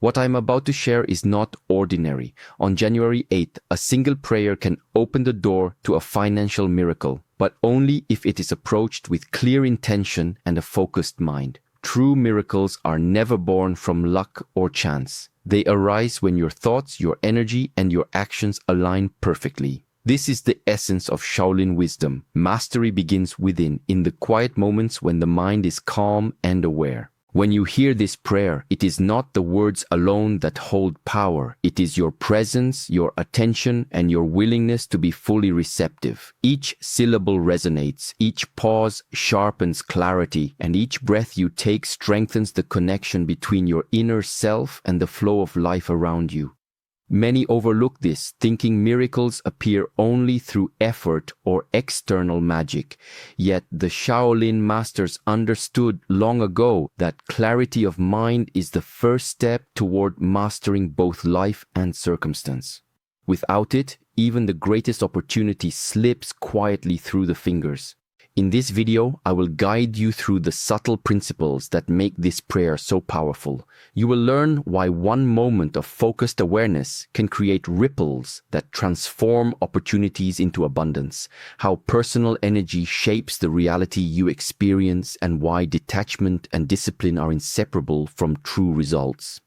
What I'm about to share is not ordinary. On January 8th, a single prayer can open the door to a financial miracle, but only if it is approached with clear intention and a focused mind. True miracles are never born from luck or chance. They arise when your thoughts, your energy, and your actions align perfectly. This is the essence of Shaolin wisdom. Mastery begins within, in the quiet moments when the mind is calm and aware. When you hear this prayer, it is not the words alone that hold power. It is your presence, your attention, and your willingness to be fully receptive. Each syllable resonates, each pause sharpens clarity, and each breath you take strengthens the connection between your inner self and the flow of life around you. Many overlook this, thinking miracles appear only through effort or external magic. Yet the Shaolin masters understood long ago that clarity of mind is the first step toward mastering both life and circumstance. Without it, even the greatest opportunity slips quietly through the fingers. In this video, I will guide you through the subtle principles that make this prayer so powerful. You will learn why one moment of focused awareness can create ripples that transform opportunities into abundance, how personal energy shapes the reality you experience, and why detachment and discipline are inseparable from true results.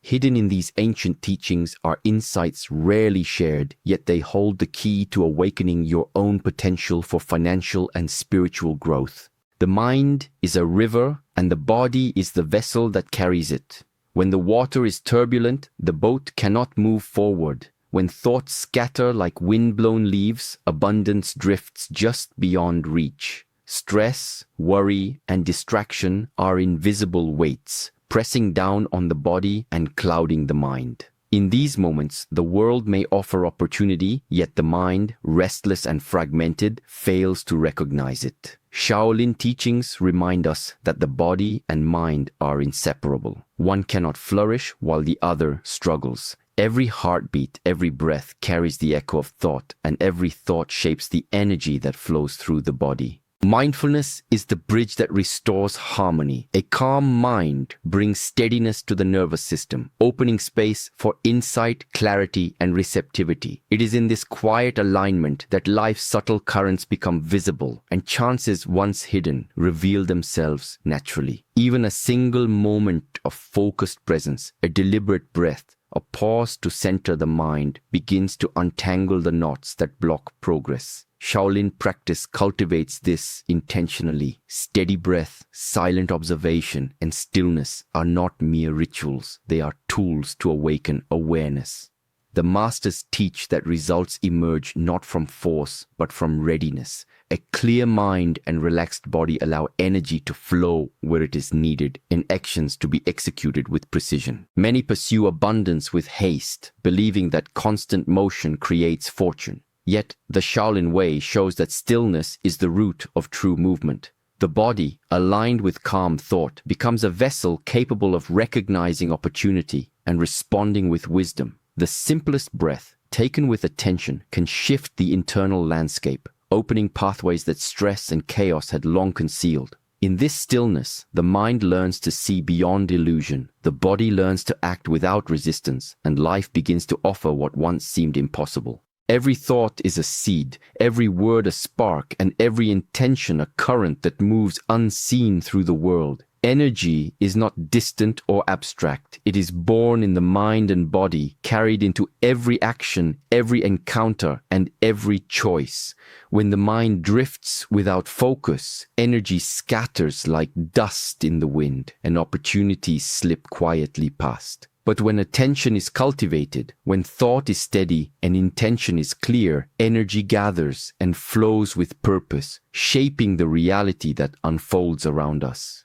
Hidden in these ancient teachings are insights rarely shared, yet they hold the key to awakening your own potential for financial and spiritual growth. The mind is a river, and the body is the vessel that carries it. When the water is turbulent, the boat cannot move forward. When thoughts scatter like wind-blown leaves, abundance drifts just beyond reach. Stress, worry, and distraction are invisible weights, pressing down on the body and clouding the mind. In these moments, the world may offer opportunity, yet the mind, restless and fragmented, fails to recognize it. Shaolin teachings remind us that the body and mind are inseparable. One cannot flourish while the other struggles. Every heartbeat, every breath carries the echo of thought, and every thought shapes the energy that flows through the body. Mindfulness is the bridge that restores harmony. A calm mind brings steadiness to the nervous system, opening space for insight, clarity, and receptivity. It is in this quiet alignment that life's subtle currents become visible, and chances once hidden reveal themselves naturally. Even a single moment of focused presence, a deliberate breath, a pause to center the mind begins to untangle the knots that block progress. Shaolin practice cultivates this intentionally. Steady breath, silent observation, and stillness are not mere rituals. They are tools to awaken awareness. The masters teach that results emerge not from force, but from readiness. A clear mind and relaxed body allow energy to flow where it is needed and actions to be executed with precision. Many pursue abundance with haste, believing that constant motion creates fortune. Yet, the Shaolin way shows that stillness is the root of true movement. The body, aligned with calm thought, becomes a vessel capable of recognizing opportunity and responding with wisdom. The simplest breath, taken with attention, can shift the internal landscape, opening pathways that stress and chaos had long concealed. In this stillness, the mind learns to see beyond illusion, the body learns to act without resistance, and life begins to offer what once seemed impossible. Every thought is a seed, every word a spark, and every intention a current that moves unseen through the world. Energy is not distant or abstract. It is born in the mind and body, carried into every action, every encounter, and every choice. When the mind drifts without focus, energy scatters like dust in the wind, and opportunities slip quietly past. But when attention is cultivated, when thought is steady and intention is clear, energy gathers and flows with purpose, shaping the reality that unfolds around us.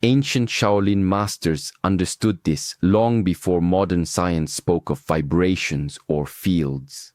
Ancient Shaolin masters understood this long before modern science spoke of vibrations or fields.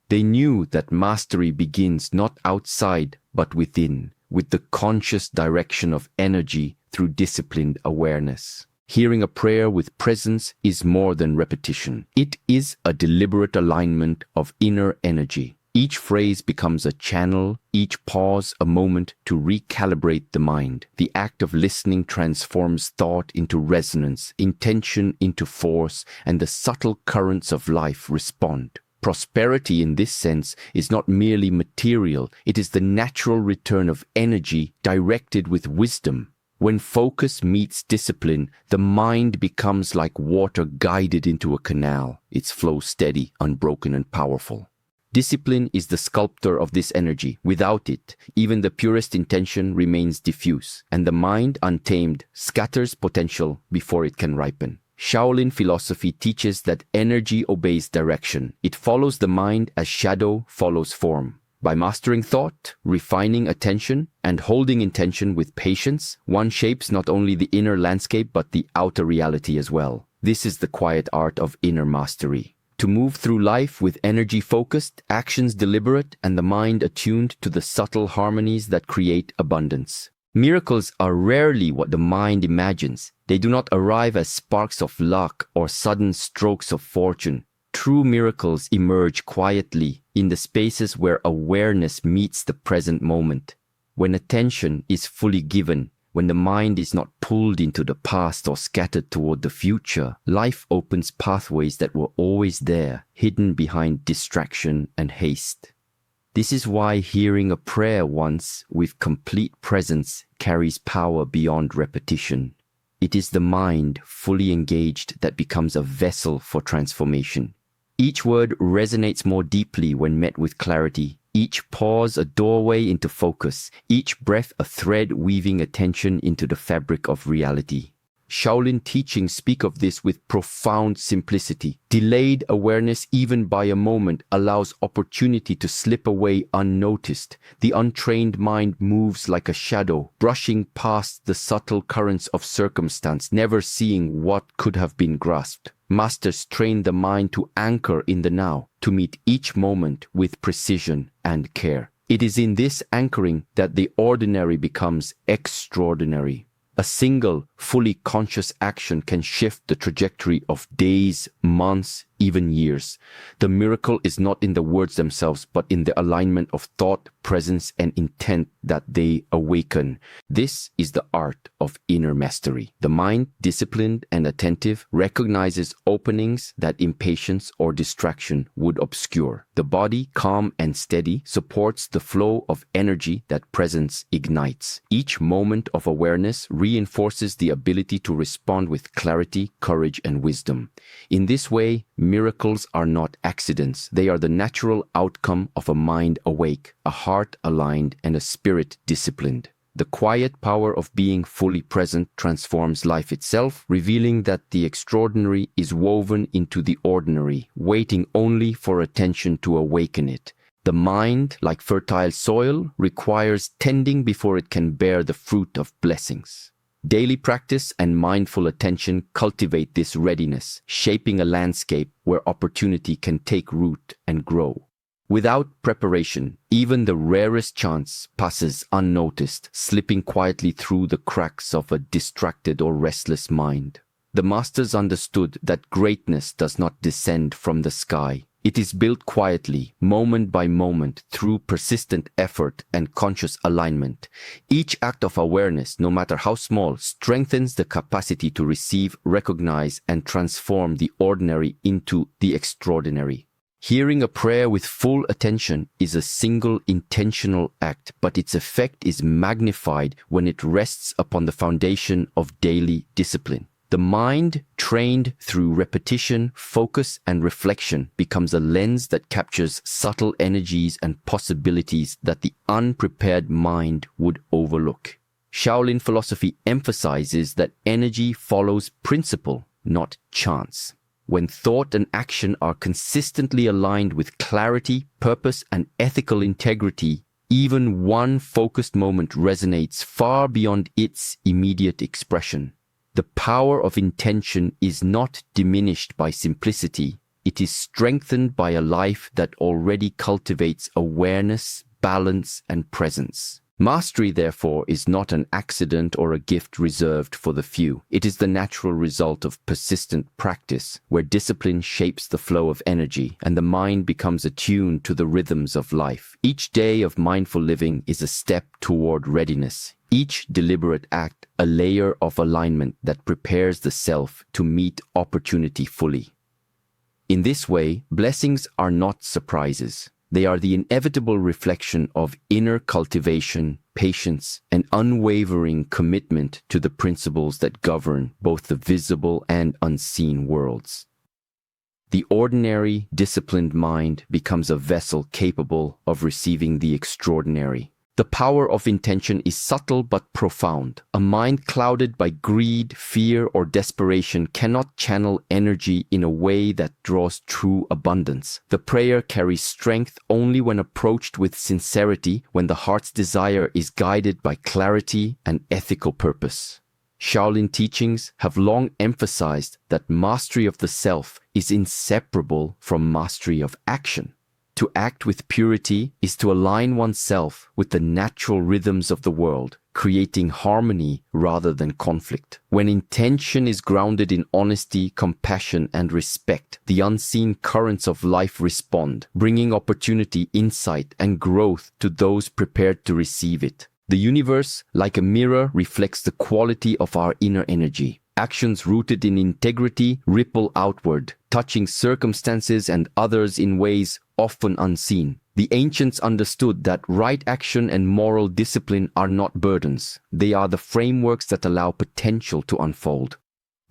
They knew that mastery begins not outside but within, with the conscious direction of energy through disciplined awareness. Hearing a prayer with presence is more than repetition. It is a deliberate alignment of inner energy. Each phrase becomes a channel, each pause a moment to recalibrate the mind. The act of listening transforms thought into resonance, intention into force, and the subtle currents of life respond. Prosperity in this sense is not merely material, it is the natural return of energy directed with wisdom. When focus meets discipline, the mind becomes like water guided into a canal, its flow steady, unbroken, and powerful. Discipline is the sculptor of this energy. Without it, even the purest intention remains diffuse, and the mind, untamed, scatters potential before it can ripen. Shaolin philosophy teaches that energy obeys direction. It follows the mind as shadow follows form. By mastering thought, refining attention, and holding intention with patience, one shapes not only the inner landscape but the outer reality as well. This is the quiet art of inner mastery. To move through life with energy focused, actions deliberate, and the mind attuned to the subtle harmonies that create abundance. Miracles are rarely what the mind imagines. They do not arrive as sparks of luck or sudden strokes of fortune. True miracles emerge quietly in the spaces where awareness meets the present moment. When attention is fully given, when the mind is not pulled into the past or scattered toward the future, life opens pathways that were always there, hidden behind distraction and haste. This is why hearing a prayer once with complete presence carries power beyond repetition. It is the mind fully engaged that becomes a vessel for transformation. Each word resonates more deeply when met with clarity. Each pause a doorway into focus, each breath a thread weaving attention into the fabric of reality. Shaolin teachings speak of this with profound simplicity. Delayed awareness, even by a moment, allows opportunity to slip away unnoticed. The untrained mind moves like a shadow, brushing past the subtle currents of circumstance, never seeing what could have been grasped. Masters train the mind to anchor in the now, to meet each moment with precision and care. It is in this anchoring that the ordinary becomes extraordinary. A single, fully conscious action can shift the trajectory of days, months, even years. The miracle is not in the words themselves, but in the alignment of thought, presence, and intent that they awaken. This is the art of inner mastery. The mind, disciplined and attentive, recognizes openings that impatience or distraction would obscure. The body, calm and steady, supports the flow of energy that presence ignites. Each moment of awareness reinforces the ability to respond with clarity, courage, and wisdom. In this way, miracles are not accidents. They are the natural outcome of a mind awake, a heart aligned, and a spirit disciplined. The quiet power of being fully present transforms life itself, revealing that the extraordinary is woven into the ordinary, waiting only for attention to awaken it. The mind, like fertile soil, requires tending before it can bear the fruit of blessings. Daily practice and mindful attention cultivate this readiness, shaping a landscape where opportunity can take root and grow. Without preparation, even the rarest chance passes unnoticed, slipping quietly through the cracks of a distracted or restless mind. The masters understood that greatness does not descend from the sky. It is built quietly, moment by moment, through persistent effort and conscious alignment. Each act of awareness, no matter how small, strengthens the capacity to receive, recognize, and transform the ordinary into the extraordinary. Hearing a prayer with full attention is a single intentional act, but its effect is magnified when it rests upon the foundation of daily discipline. The mind, trained through repetition, focus, and reflection, becomes a lens that captures subtle energies and possibilities that the unprepared mind would overlook. Shaolin philosophy emphasizes that energy follows principle, not chance. When thought and action are consistently aligned with clarity, purpose, and ethical integrity, even one focused moment resonates far beyond its immediate expression. The power of intention is not diminished by simplicity. It is strengthened by a life that already cultivates awareness, balance, and presence. Mastery, therefore, is not an accident or a gift reserved for the few. It is the natural result of persistent practice, where discipline shapes the flow of energy and the mind becomes attuned to the rhythms of life. Each day of mindful living is a step toward readiness. Each deliberate act, a layer of alignment that prepares the self to meet opportunity fully. In this way, blessings are not surprises. They are the inevitable reflection of inner cultivation, patience, and unwavering commitment to the principles that govern both the visible and unseen worlds. The ordinary, disciplined mind becomes a vessel capable of receiving the extraordinary. The power of intention is subtle but profound. A mind clouded by greed, fear, or desperation cannot channel energy in a way that draws true abundance. The prayer carries strength only when approached with sincerity, when the heart's desire is guided by clarity and ethical purpose. Shaolin teachings have long emphasized that mastery of the self is inseparable from mastery of action. To act with purity is to align oneself with the natural rhythms of the world, creating harmony rather than conflict. When intention is grounded in honesty, compassion, and respect, the unseen currents of life respond, bringing opportunity, insight, and growth to those prepared to receive it. The universe, like a mirror, reflects the quality of our inner energy. Actions rooted in integrity ripple outward, touching circumstances and others in ways often unseen. The ancients understood that right action and moral discipline are not burdens. They are the frameworks that allow potential to unfold.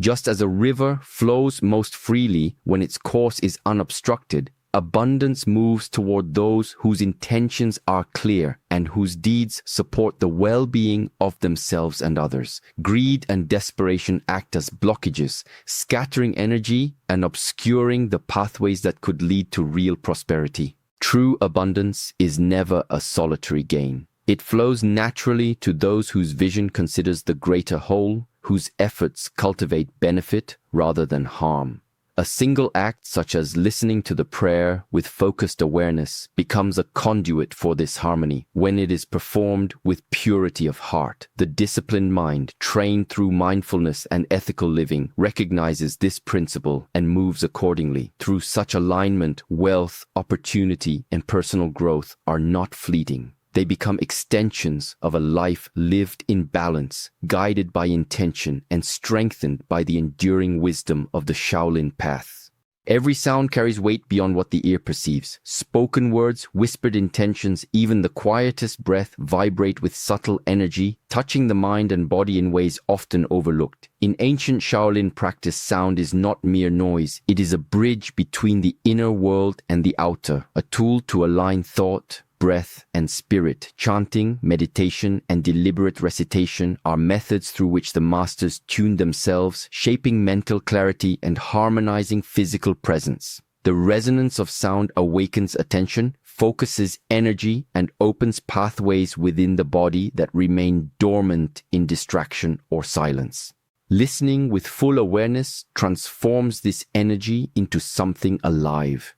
Just as a river flows most freely when its course is unobstructed, abundance moves toward those whose intentions are clear and whose deeds support the well-being of themselves and others. Greed and desperation act as blockages, scattering energy and obscuring the pathways that could lead to real prosperity. True abundance is never a solitary gain. It flows naturally to those whose vision considers the greater whole, whose efforts cultivate benefit rather than harm. A single act, such as listening to the prayer with focused awareness, becomes a conduit for this harmony when it is performed with purity of heart. The disciplined mind, trained through mindfulness and ethical living, recognizes this principle and moves accordingly. Through such alignment, wealth, opportunity, and personal growth are not fleeting. They become extensions of a life lived in balance, guided by intention and strengthened by the enduring wisdom of the Shaolin path. Every sound carries weight beyond what the ear perceives. Spoken words, whispered intentions, even the quietest breath vibrate with subtle energy, touching the mind and body in ways often overlooked. In ancient Shaolin practice, sound is not mere noise. It is a bridge between the inner world and the outer, a tool to align thought, breath, and spirit. Chanting, meditation, and deliberate recitation are methods through which the masters tune themselves, shaping mental clarity and harmonizing physical presence. The resonance of sound awakens attention, focuses energy, and opens pathways within the body that remain dormant in distraction or silence. Listening with full awareness transforms this energy into something alive.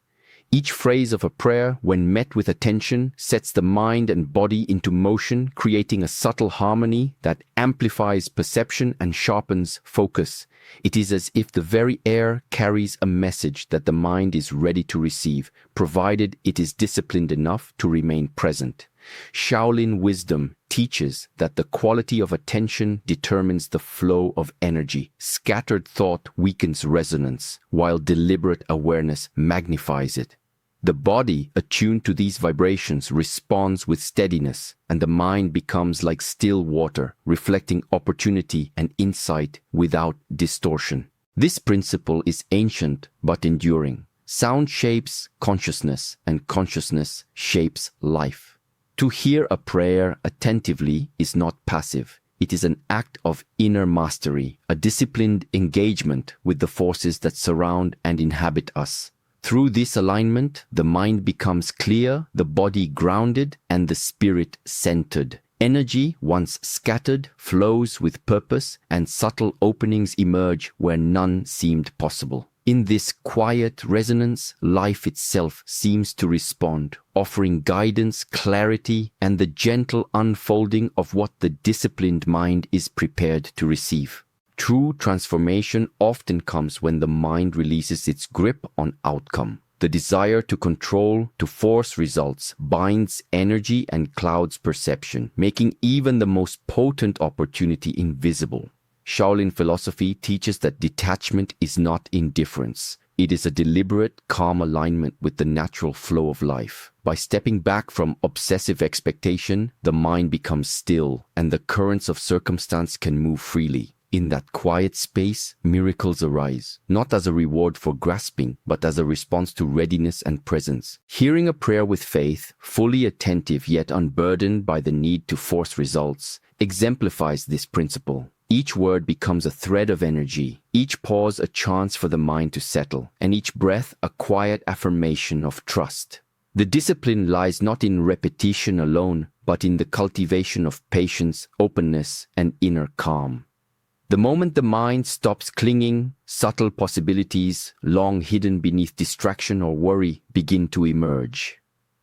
Each phrase of a prayer, when met with attention, sets the mind and body into motion, creating a subtle harmony that amplifies perception and sharpens focus. It is as if the very air carries a message that the mind is ready to receive, provided it is disciplined enough to remain present. Shaolin wisdom teaches that the quality of attention determines the flow of energy. Scattered thought weakens resonance, while deliberate awareness magnifies it. The body, attuned to these vibrations, responds with steadiness, and the mind becomes like still water, reflecting opportunity and insight without distortion. This principle is ancient but enduring. Sound shapes consciousness, and consciousness shapes life. To hear a prayer attentively is not passive. It is an act of inner mastery, a disciplined engagement with the forces that surround and inhabit us. Through this alignment, the mind becomes clear, the body grounded, and the spirit centered. Energy, once scattered, flows with purpose, and subtle openings emerge where none seemed possible. In this quiet resonance, life itself seems to respond, offering guidance, clarity, and the gentle unfolding of what the disciplined mind is prepared to receive. True transformation often comes when the mind releases its grip on outcome. The desire to control, to force results, binds energy and clouds perception, making even the most potent opportunity invisible. Shaolin philosophy teaches that detachment is not indifference. It is a deliberate, calm alignment with the natural flow of life. By stepping back from obsessive expectation, the mind becomes still, and the currents of circumstance can move freely. In that quiet space, miracles arise, not as a reward for grasping, but as a response to readiness and presence. Hearing a prayer with faith, fully attentive yet unburdened by the need to force results, exemplifies this principle. Each word becomes a thread of energy, each pause a chance for the mind to settle, and each breath a quiet affirmation of trust. The discipline lies not in repetition alone, but in the cultivation of patience, openness, and inner calm. The moment the mind stops clinging, subtle possibilities, long hidden beneath distraction or worry, begin to emerge.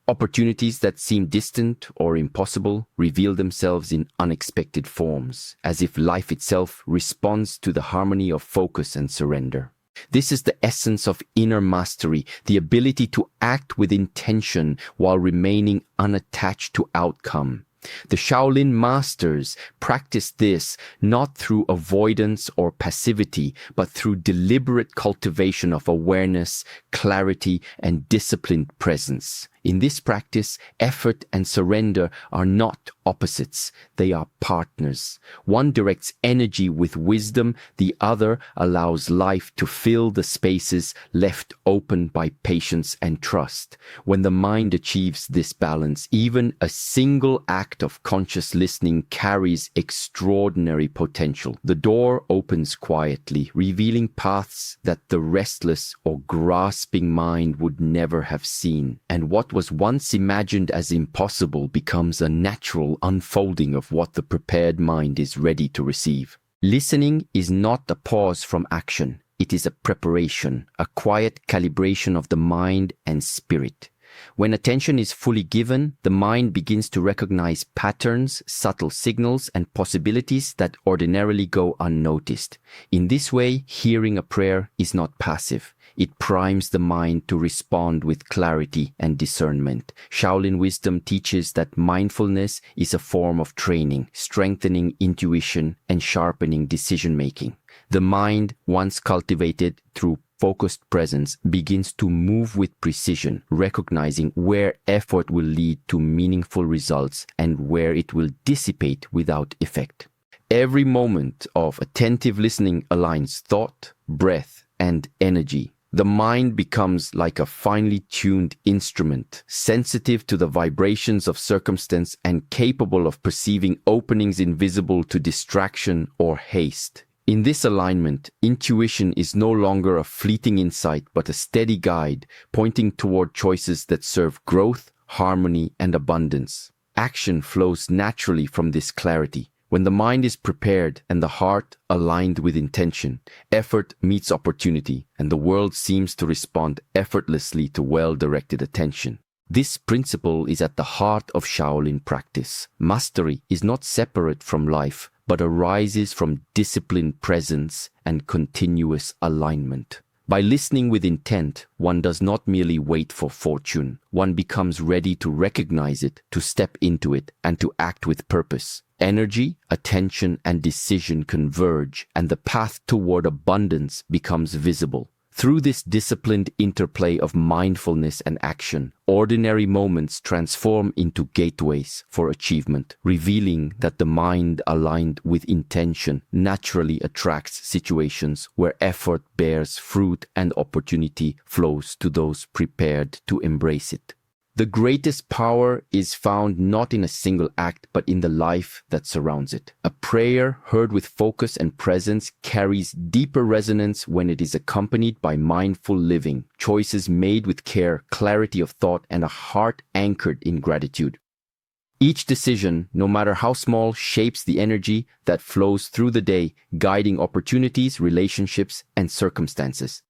Opportunities that seem distant or impossible reveal themselves in unexpected forms, as if life itself responds to the harmony of focus and surrender. This is the essence of inner mastery, the ability to act with intention while remaining unattached to outcome. The Shaolin masters practiced this not through avoidance or passivity, but through deliberate cultivation of awareness, clarity, and disciplined presence. In this practice, effort and surrender are not opposites, they are partners. One directs energy with wisdom, the other allows life to fill the spaces left open by patience and trust. When the mind achieves this balance, even a single act of conscious listening carries extraordinary potential. The door opens quietly, revealing paths that the restless or grasping mind would never have seen. And what was once imagined as impossible becomes a natural unfolding of what the prepared mind is ready to receive. Listening is not a pause from action. It is a preparation, a quiet calibration of the mind and spirit. When attention is fully given, the mind begins to recognize patterns, subtle signals, and possibilities that ordinarily go unnoticed. In this way, hearing a prayer is not passive. It primes the mind to respond with clarity and discernment. Shaolin wisdom teaches that mindfulness is a form of training, strengthening intuition and sharpening decision-making. The mind, once cultivated through focused presence, begins to move with precision, recognizing where effort will lead to meaningful results and where it will dissipate without effect. Every moment of attentive listening aligns thought, breath, and energy. The mind becomes like a finely tuned instrument, sensitive to the vibrations of circumstance and capable of perceiving openings invisible to distraction or haste. In this alignment, intuition is no longer a fleeting insight but a steady guide, pointing toward choices that serve growth, harmony, and abundance. Action flows naturally from this clarity. When the mind is prepared and the heart aligned with intention, effort meets opportunity, and the world seems to respond effortlessly to well-directed attention. This principle is at the heart of Shaolin practice. Mastery is not separate from life, but arises from disciplined presence and continuous alignment. By listening with intent, one does not merely wait for fortune. One becomes ready to recognize it, to step into it, and to act with purpose. Energy, attention, and decision converge, and the path toward abundance becomes visible. Through this disciplined interplay of mindfulness and action, ordinary moments transform into gateways for achievement, revealing that the mind aligned with intention naturally attracts situations where effort bears fruit and opportunity flows to those prepared to embrace it. The greatest power is found not in a single act, but in the life that surrounds it. A prayer heard with focus and presence carries deeper resonance when it is accompanied by mindful living, choices made with care, clarity of thought, and a heart anchored in gratitude. Each decision, no matter how small, shapes the energy that flows through the day, guiding opportunities, relationships, and circumstances.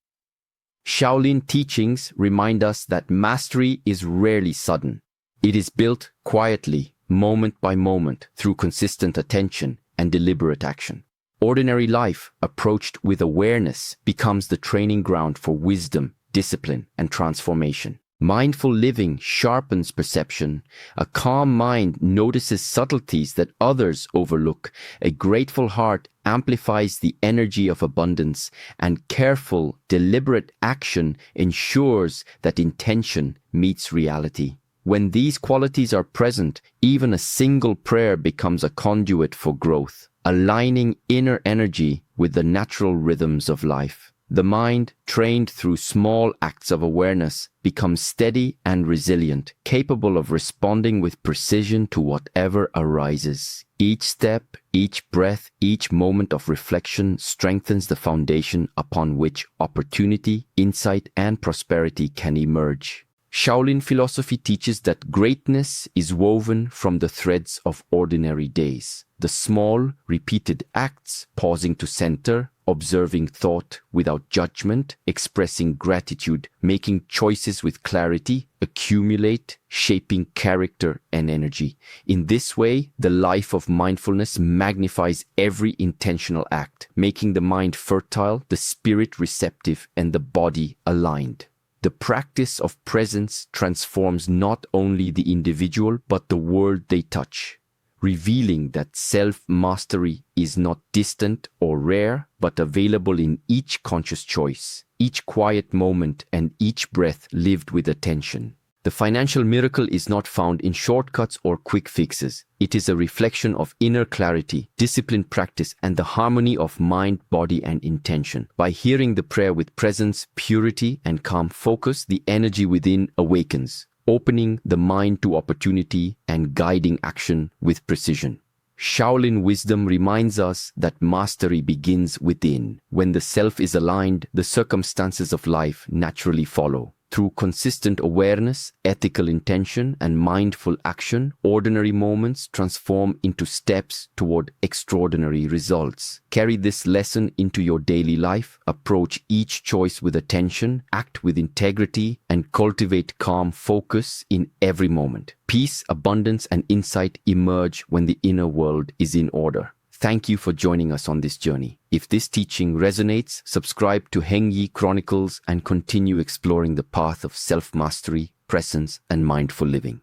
Shaolin teachings remind us that mastery is rarely sudden. It is built quietly, moment by moment, through consistent attention and deliberate action. Ordinary life, approached with awareness, becomes the training ground for wisdom, discipline, and transformation. Mindful living sharpens perception. A calm mind notices subtleties that others overlook. A grateful heart amplifies the energy of abundance, and careful, deliberate action ensures that intention meets reality. When these qualities are present, even a single prayer becomes a conduit for growth, aligning inner energy with the natural rhythms of life. The mind, trained through small acts of awareness, becomes steady and resilient, capable of responding with precision to whatever arises. Each step, each breath, each moment of reflection strengthens the foundation upon which opportunity, insight, and prosperity can emerge. Shaolin philosophy teaches that greatness is woven from the threads of ordinary days. The small, repeated acts, pausing to center, observing thought without judgment, expressing gratitude, making choices with clarity, accumulate, shaping character and energy. In this way, the life of mindfulness magnifies every intentional act, making the mind fertile, the spirit receptive, and the body aligned. The practice of presence transforms not only the individual but the world they touch, revealing that self-mastery is not distant or rare, but available in each conscious choice, each quiet moment, and each breath lived with attention. The financial miracle is not found in shortcuts or quick fixes. It is a reflection of inner clarity, disciplined practice, and the harmony of mind, body, and intention. By hearing the prayer with presence, purity, and calm focus, the energy within awakens, opening the mind to opportunity and guiding action with precision. Shaolin wisdom reminds us that mastery begins within. When the self is aligned, the circumstances of life naturally follow. Through consistent awareness, ethical intention, and mindful action, ordinary moments transform into steps toward extraordinary results. Carry this lesson into your daily life, approach each choice with attention, act with integrity, and cultivate calm focus in every moment. Peace, abundance, and insight emerge when the inner world is in order. Thank you for joining us on this journey. If this teaching resonates, subscribe to Heng Yi Chronicles and continue exploring the path of self-mastery, presence, and mindful living.